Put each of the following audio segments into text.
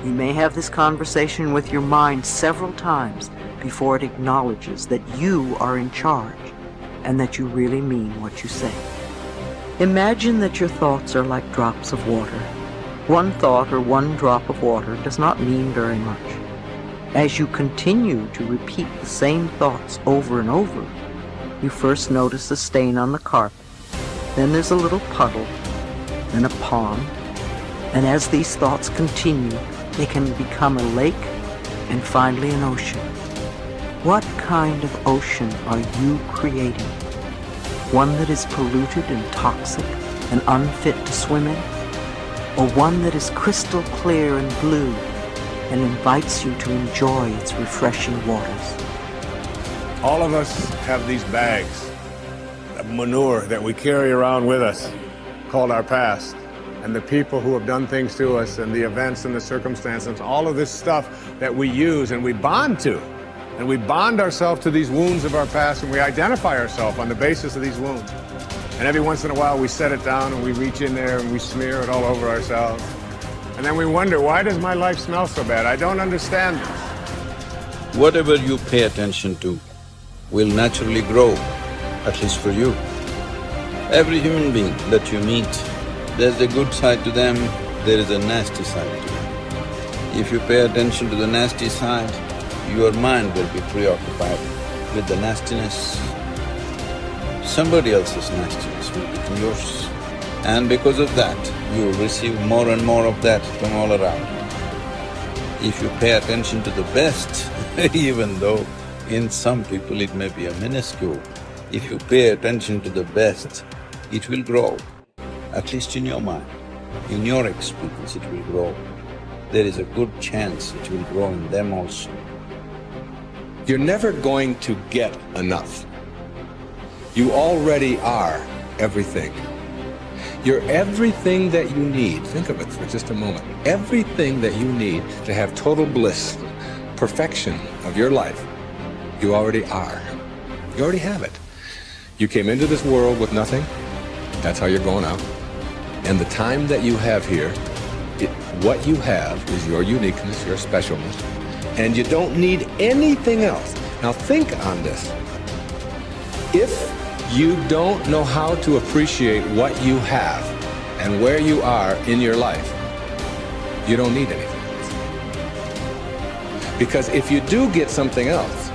You may have this conversation with your mind several times before it acknowledges that you are in charge and that you really mean what you say. Imagine that your thoughts are like drops of water. One thought or one drop of water does not mean very much. As you continue to repeat the same thoughts over and over, you first notice a stain on the carpet, then there's a little puddle, then a pond, and as these thoughts continue, they can become a lake and finally an ocean. What kind of ocean are you creating? One that is polluted and toxic and unfit to swim in? Or one that is crystal clear and blue and invites you to enjoy its refreshing waters? All of us have these bags of manure that we carry around with us, called our past. And the people who have done things to us and the events and the circumstances, all of this stuff that we use and we bond to. And we bond ourselves to these wounds of our past, and we identify ourselves on the basis of these wounds. And every once in a while we set it down and we reach in there and we smear it all over ourselves. And then we wonder, why does my life smell so bad? I don't understand this. Whatever you pay attention to will naturally grow, at least for you. Every human being that you meet, there's a good side to them, there is a nasty side to them. If you pay attention to the nasty side, your mind will be preoccupied with the nastiness. Somebody else's nastiness will become yours. And because of that, you will receive more and more of that from all around. If you pay attention to the best, even though in some people it may be a minuscule, if you pay attention to the best, it will grow, at least in your mind. In your experience, it will grow. There is a good chance it will grow in them also. You're never going to get enough. You already are everything. You're everything that you need. Think of it for just a moment. Everything that you need to have total bliss, perfection of your life, you already are. You already have it. You came into this world with nothing. That's how you're going out. And the time that you have here, what you have is your uniqueness, your specialness, and you don't need anything else. Now think on this. If you don't know how to appreciate what you have and where you are in your life, you don't need anything else. Because if you do get something else,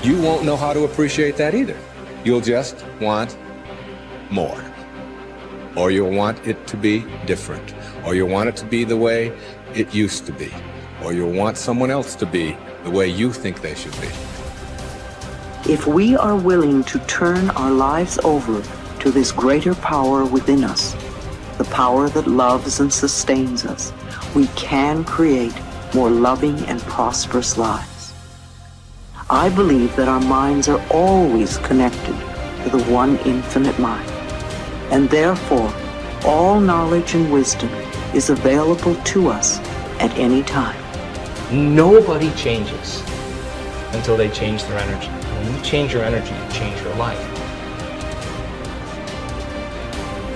you won't know how to appreciate that either. You'll just want more. Or you'll want it to be different. Or you'll want it to be the way it used to be. Or you'll want someone else to be the way you think they should be. If we are willing to turn our lives over to this greater power within us, the power that loves and sustains us, we can create more loving and prosperous lives. I believe that our minds are always connected to the one infinite mind, and therefore all knowledge and wisdom is available to us at any time. Nobody changes until they change their energy. When you change your energy, you change your life.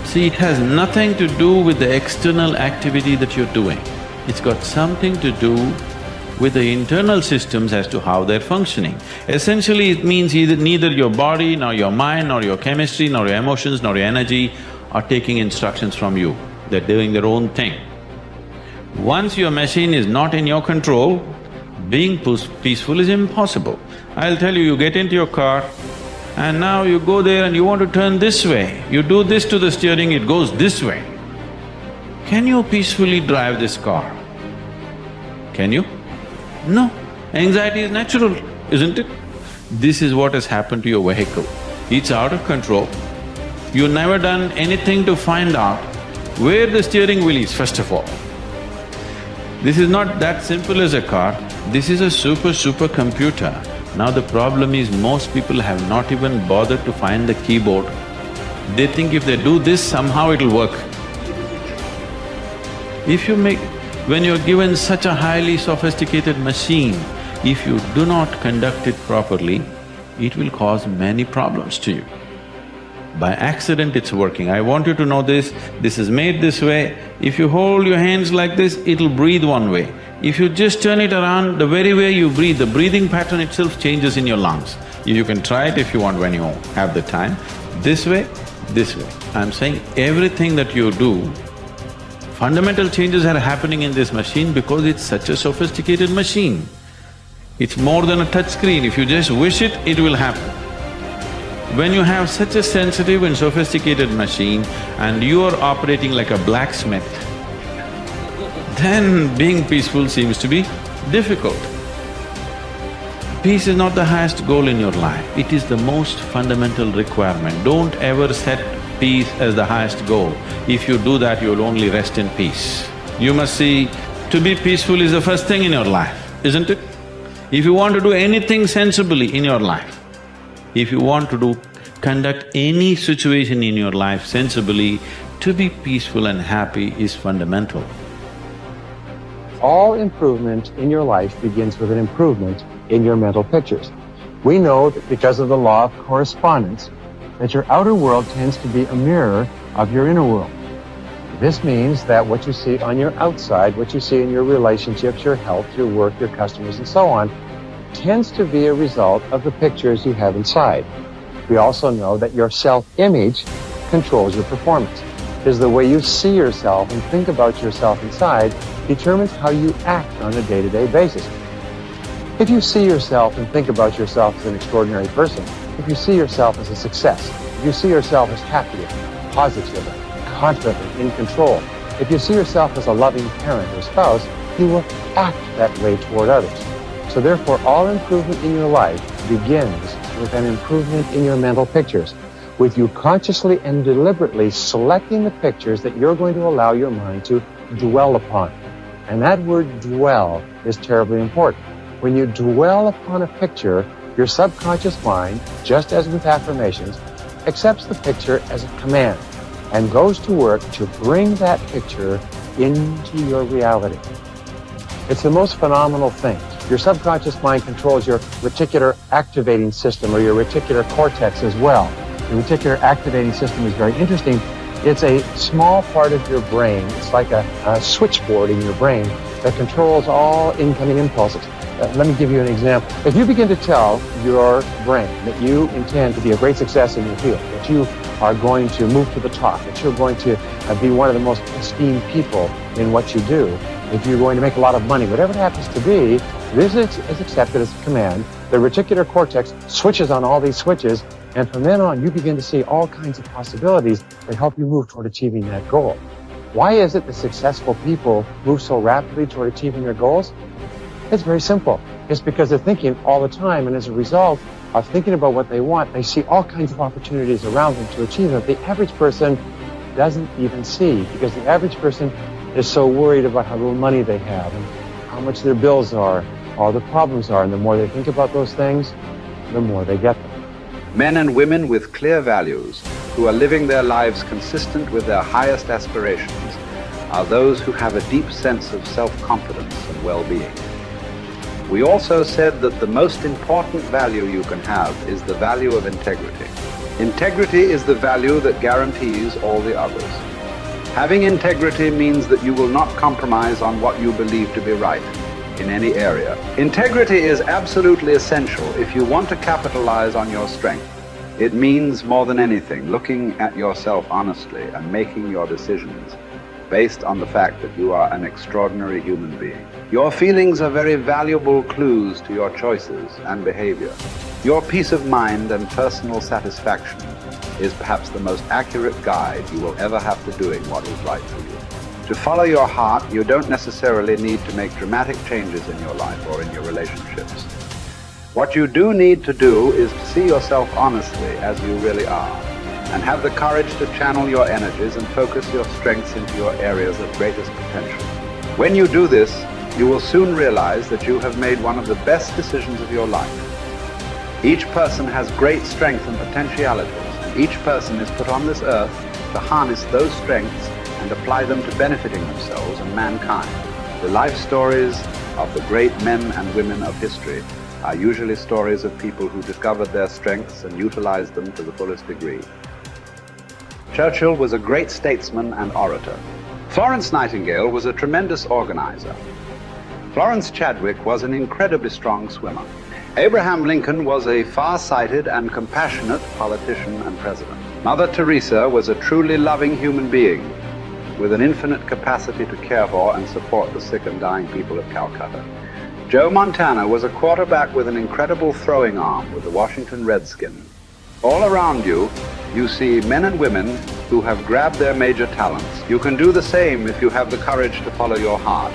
See, it has nothing to do with the external activity that you're doing. It's got something to do with the internal systems as to how they're functioning. Essentially, it means neither your body, nor your mind, nor your chemistry, nor your emotions, nor your energy are taking instructions from you. They're doing their own thing. Once your machine is not in your control, being peaceful is impossible. I'll tell you, you get into your car and now you go there and you want to turn this way. You do this to the steering, it goes this way. Can you peacefully drive this car? Can you? No. Anxiety is natural, isn't it? This is what has happened to your vehicle. It's out of control. You've never done anything to find out where the steering wheel is, first of all. This is not that simple as a car, this is a super computer. Now the problem is most people have not even bothered to find the keyboard. They think if they do this, somehow it'll work. When you're given such a highly sophisticated machine, if you do not conduct it properly, it will cause many problems to you. By accident it's working. I want you to know this is made this way. If you hold your hands like this, it'll breathe one way. If you just turn it around, the very way you breathe, the breathing pattern itself changes in your lungs. You can try it if you want when you have the time. This way, this way. I'm saying everything that you do, fundamental changes are happening in this machine because it's such a sophisticated machine. It's more than a touch screen. If you just wish it, it will happen. When you have such a sensitive and sophisticated machine and you are operating like a blacksmith, then being peaceful seems to be difficult. Peace is not the highest goal in your life, it is the most fundamental requirement. Don't ever set peace as the highest goal. If you do that, you'll only rest in peace. You must see, to be peaceful is the first thing in your life, isn't it? If you want to do anything sensibly in your life, if you want to conduct any situation in your life sensibly, to be peaceful and happy is fundamental. All improvement in your life begins with an improvement in your mental pictures. We know that because of the law of correspondence, that your outer world tends to be a mirror of your inner world. This means that what you see on your outside, what you see in your relationships, your health, your work, your customers, and so on, tends to be a result of the pictures you have inside. We also know that your self-image controls your performance. Because the way you see yourself and think about yourself inside determines how you act on a day-to-day basis. If you see yourself and think about yourself as an extraordinary person, if you see yourself as a success, if you see yourself as happy, positive, confident, in control, if you see yourself as a loving parent or spouse, you will act that way toward others. So therefore, all improvement in your life begins with an improvement in your mental pictures, with you consciously and deliberately selecting the pictures that you're going to allow your mind to dwell upon. And that word dwell is terribly important. When you dwell upon a picture, your subconscious mind, just as with affirmations, accepts the picture as a command and goes to work to bring that picture into your reality. It's the most phenomenal thing. Your subconscious mind controls your reticular activating system, or your reticular cortex as well. The reticular activating system is very interesting. It's a small part of your brain. It's like a switchboard in your brain that controls all incoming impulses. Let me give you an example. If you begin to tell your brain that you intend to be a great success in your field, that you are going to move to the top, that you're going to be one of the most esteemed people in what you do, if you're going to make a lot of money, whatever it happens to be, this is accepted as a command. The reticular cortex switches on all these switches, and from then on, you begin to see all kinds of possibilities that help you move toward achieving that goal. Why is it that successful people move so rapidly toward achieving their goals? It's very simple. It's because they're thinking all the time, and as a result of thinking about what they want, they see all kinds of opportunities around them to achieve it. The average person doesn't even see, because the average person is so worried about how little money they have and how much their bills are, all the problems are, and the more they think about those things, the more they get them. Men and women with clear values, who are living their lives consistent with their highest aspirations, are those who have a deep sense of self-confidence and well-being. We also said that the most important value you can have is the value of integrity. Integrity is the value that guarantees all the others. Having integrity means that you will not compromise on what you believe to be right in any area. Integrity is absolutely essential if you want to capitalize on your strength. It means more than anything looking at yourself honestly and making your decisions based on the fact that you are an extraordinary human being. Your feelings are very valuable clues to your choices and behavior. Your peace of mind and personal satisfaction is perhaps the most accurate guide you will ever have to doing what is right for you. To follow your heart, you don't necessarily need to make dramatic changes in your life or in your relationships. What you do need to do is to see yourself honestly as you really are, and have the courage to channel your energies and focus your strengths into your areas of greatest potential. When you do this, you will soon realize that you have made one of the best decisions of your life. Each person has great strength and potentialities, and each person is put on this earth to harness those strengths and apply them to benefiting themselves and mankind. The life stories of the great men and women of history are usually stories of people who discovered their strengths and utilized them to the fullest degree. Churchill was a great statesman and orator. Florence Nightingale was a tremendous organizer. Florence Chadwick was an incredibly strong swimmer. Abraham Lincoln was a far-sighted and compassionate politician and president. Mother Teresa was a truly loving human being with an infinite capacity to care for and support the sick and dying people of Calcutta. Joe Montana was a quarterback with an incredible throwing arm with the Washington Redskins. All around you, you see men and women who have grabbed their major talents. You can do the same if you have the courage to follow your heart.